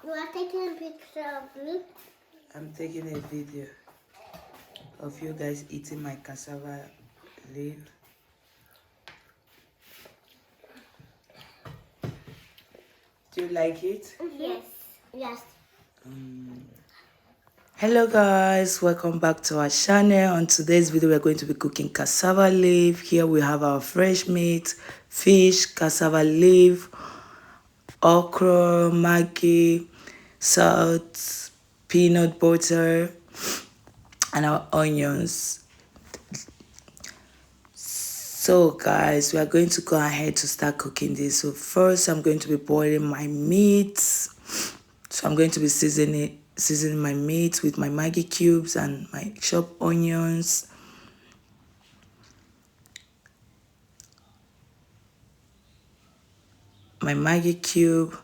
You are taking a picture of me? I'm taking a video of you guys eating my cassava leaf. Do you like it? Yes. Yes. Hello guys, welcome back to our channel. On today's video we're going to be cooking cassava leaf. Here we have our fresh meat, fish, cassava leaf, okra, maggi, salt, peanut butter, and our onions. So guys, we are going to go ahead to start cooking this. So first I'm going to be boiling my meat. So I'm going to be seasoning my meat with my Maggi cubes and my chopped onions. My Maggi cube.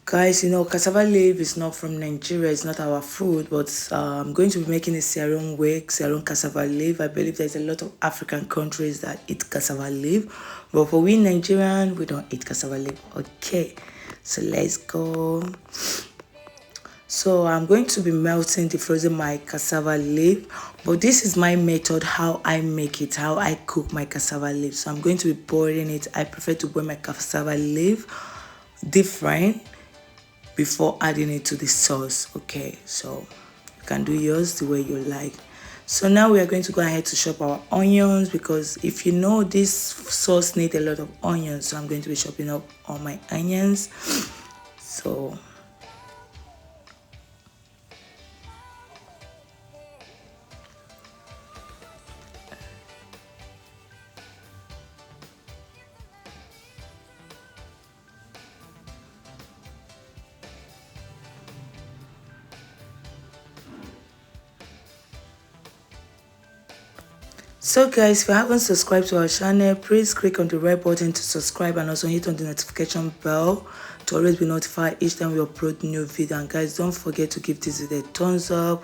Guys, you know, cassava leaf is not from Nigeria. It's not our food, but I'm going to be making a Sierra way, Sierra cassava leaf. I believe there's a lot of African countries that eat cassava leaf, but for we Nigerian, we don't eat cassava leaf. Okay, so let's go. So I'm going to be melting defrosting my cassava leaf, but this is my method how I make it, how I cook my cassava leaf. So I'm going to be boiling it. I prefer to boil my cassava leaf different before adding it to the sauce. Okay, so you can do yours the way you like. So now we are going to go ahead to chop our onions, because if you know this sauce needs a lot of onions, so I'm going to be chopping up all my onions. So guys, if you haven't subscribed to our channel, please click on the red button to subscribe and also hit on the notification bell to always be notified each time we upload new video. And guys, don't forget to give this video a thumbs up,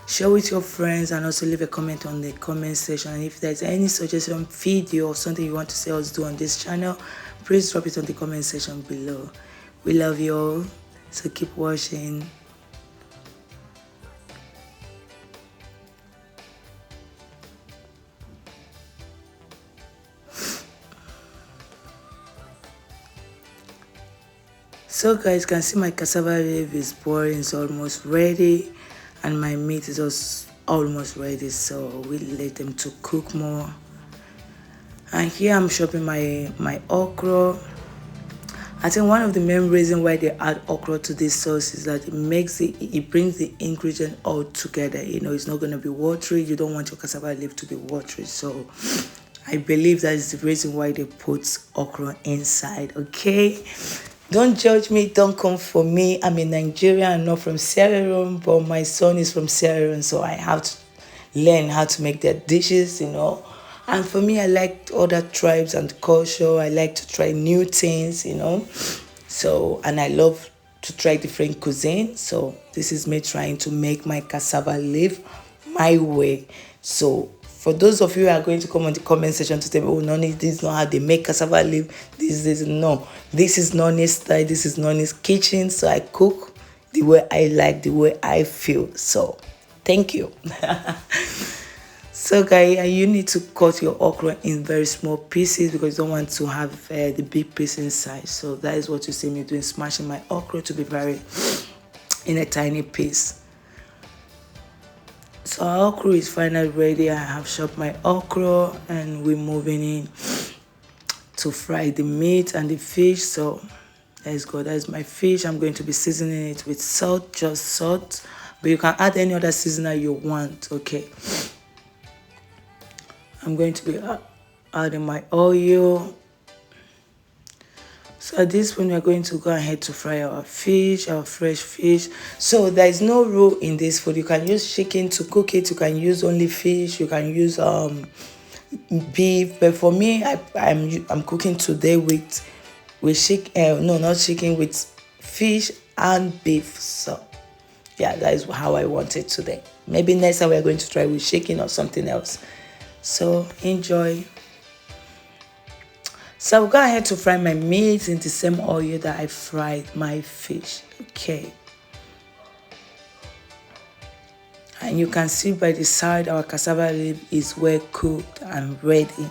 share with your friends, and also leave a comment on the comment section. And if there's any suggestion video or something you want to see us do on this channel, please drop it on the comment section below. We love you all, so keep watching. So guys, you can see my cassava leaf is boiling, it's almost ready, and my meat is also almost ready, so we let them to cook more. And here I'm chopping my okra. I think one of the main reasons why they add okra to this sauce is that it brings the ingredient all together. You know, it's not going to be watery. You don't want your cassava leaf to be watery, so I believe that is the reason why they put okra inside. Okay, don't judge me, don't come for me. I'm in Nigeria, I'm not from Sierra Leone, but my son is from Sierra Leone, so I have to learn how to make their dishes, you know. And for me, I like other tribes and culture. I like to try new things, you know. So, and I love to try different cuisine. So this is me trying to make my cassava leaf my way. So for those of you who are going to come on the comment section to tell me, oh, Noni, this is not how they make cassava leaf. This is no. This is Noni's style. This is Noni's kitchen. So I cook the way I like, the way I feel. So thank you. So guys, you need to cut your okra in very small pieces because you don't want to have the big piece inside. So that is what you see me doing, smashing my okra to be very in a tiny piece. So our okra is finally ready. I have chopped my okra and we're moving in to fry the meat and the fish. So let's go. That is my fish. I'm going to be seasoning it with salt, just salt, but you can add any other seasoner you want. Okay, I'm going to be adding my oil. So at this point, we're going to go ahead to fry our fish, our fresh fish. So there is no rule in this food. You can use chicken to cook it. You can use only fish. You can use beef. But for me, I'm cooking today with chicken. No, not chicken, with fish and beef. So yeah, that is how I want it today. Maybe next time we're going to try with chicken or something else. So enjoy. So I'll go ahead to fry my meat in the same oil that I fried my fish. Okay, And you can see by the side our cassava leaf is well cooked and ready.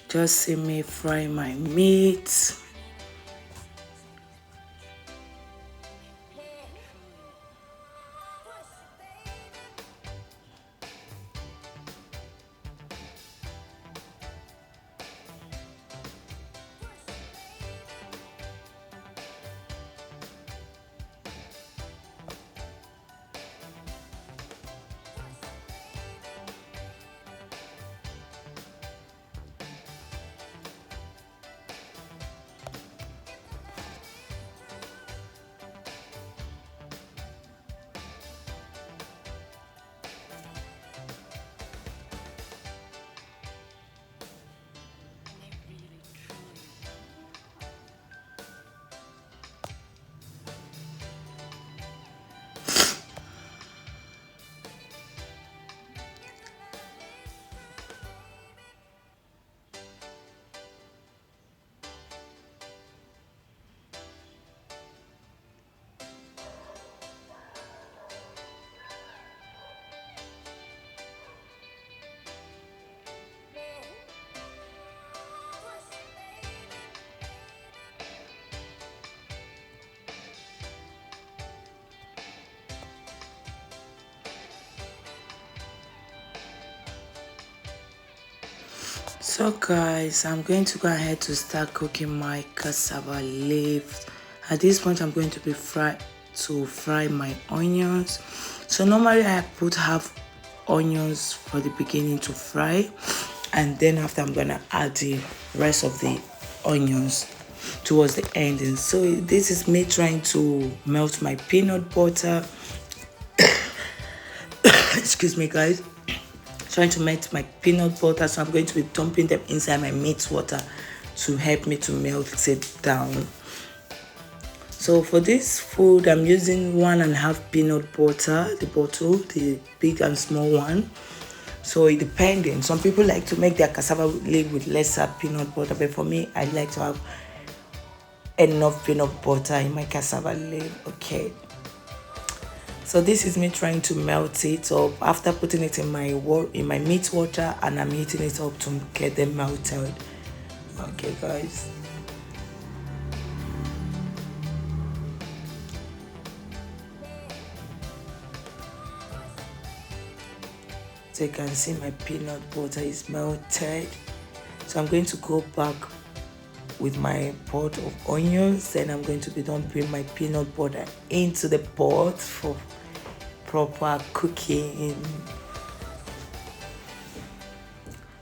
Just see me fry my meat. So guys, I'm going to go ahead to start cooking my cassava leaf. At this point, I'm going to fry my onions. So normally I put half onions for the beginning to fry, and then after I'm gonna add the rest of the onions towards the end. And so this is me trying to melt my peanut butter. Excuse me guys, trying to melt my peanut butter, so I'm going to be dumping them inside my meat water to help me to melt it down. So for this food, I'm using 1.5 peanut butter, the bottle, the big and small one. So it depends. Some people like to make their cassava leaf with lesser peanut butter, but for me, I like to have enough peanut butter in my cassava leaf. Okay. So this is me trying to melt it up after putting it in my meat water, and I'm heating it up to get them melted. Okay, guys. So you can see my peanut butter is melted. So I'm going to go back with my pot of onions. Then I'm going to be dumping my peanut butter into the pot for proper cooking.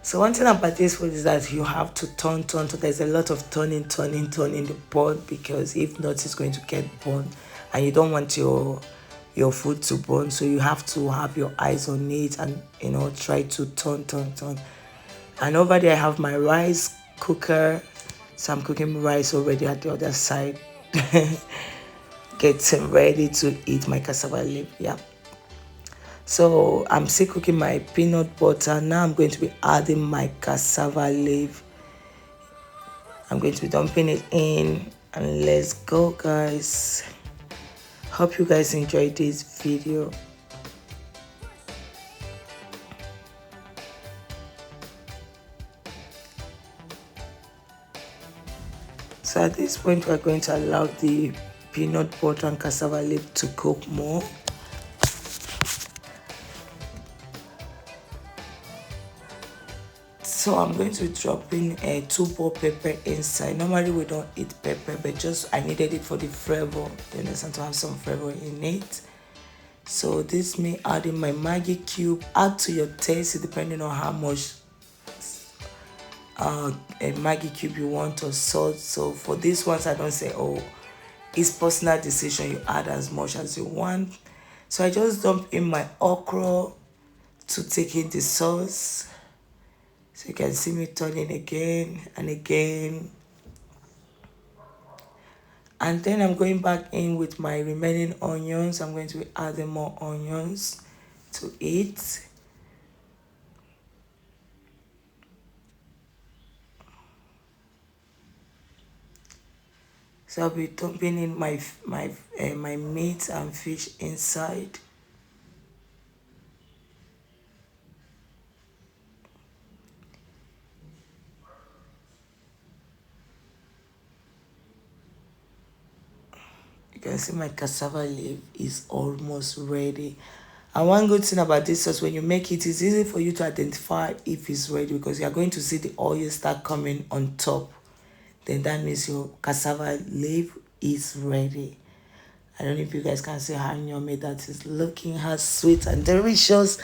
So one thing about this food is that you have to turn. So there's a lot of turning in the pot, because if not, it's going to get burnt, and you don't want your food to burn. So you have to have your eyes on it and try to turn. And over there I have my rice cooker, so I'm cooking rice already at the other side. Getting ready to eat my cassava leaf. Yeah. So I'm still cooking my peanut butter. Now I'm going to be adding my cassava leaf. I'm going to be dumping it in, and let's go, guys. Hope you guys enjoyed this video. So at this point, we're going to allow the peanut butter and cassava leaf to cook more. So I'm going to drop in a 2 ball pepper inside. Normally we don't eat pepper, but just I needed it for the flavor. You understand, to have some flavor in it. So this me adding my Maggi cube. Add to your taste depending on how much a Maggi cube you want or salt. So for this ones, I don't say, oh, it's personal decision. You add as much as you want. So I just dump in my okra to take in the sauce. So you can see me turning again and again. And then I'm going back in with my remaining onions. I'm going to be adding more onions to it. So I'll be dumping in my meat and fish inside. You can see my cassava leaf is almost ready. And one good thing about this sauce, when you make it, it's easy for you to identify if it's ready, because you are going to see the oil start coming on top. Then that means your cassava leaf is ready. I don't know if you guys can see how yummy that is looking, how sweet and delicious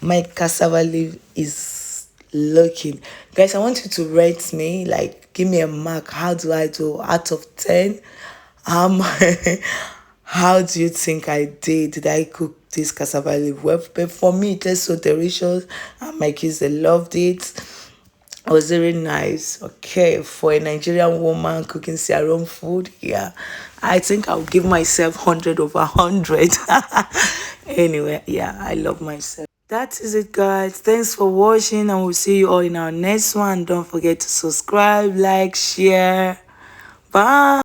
my cassava leaf is looking. Guys, I want you to rate me, like give me a mark. How do I do out of 10? How do you think I did? Did I cook this cassava leaf well? But for me, it tastes so delicious, and my kids, they loved it. It was very nice. Okay, for a Nigerian woman cooking their own food, yeah, I think I'll give myself 100 over 100. Anyway, yeah, I love myself. That is it, guys. Thanks for watching, and we'll see you all in our next one. Don't forget to subscribe, like, share. Bye.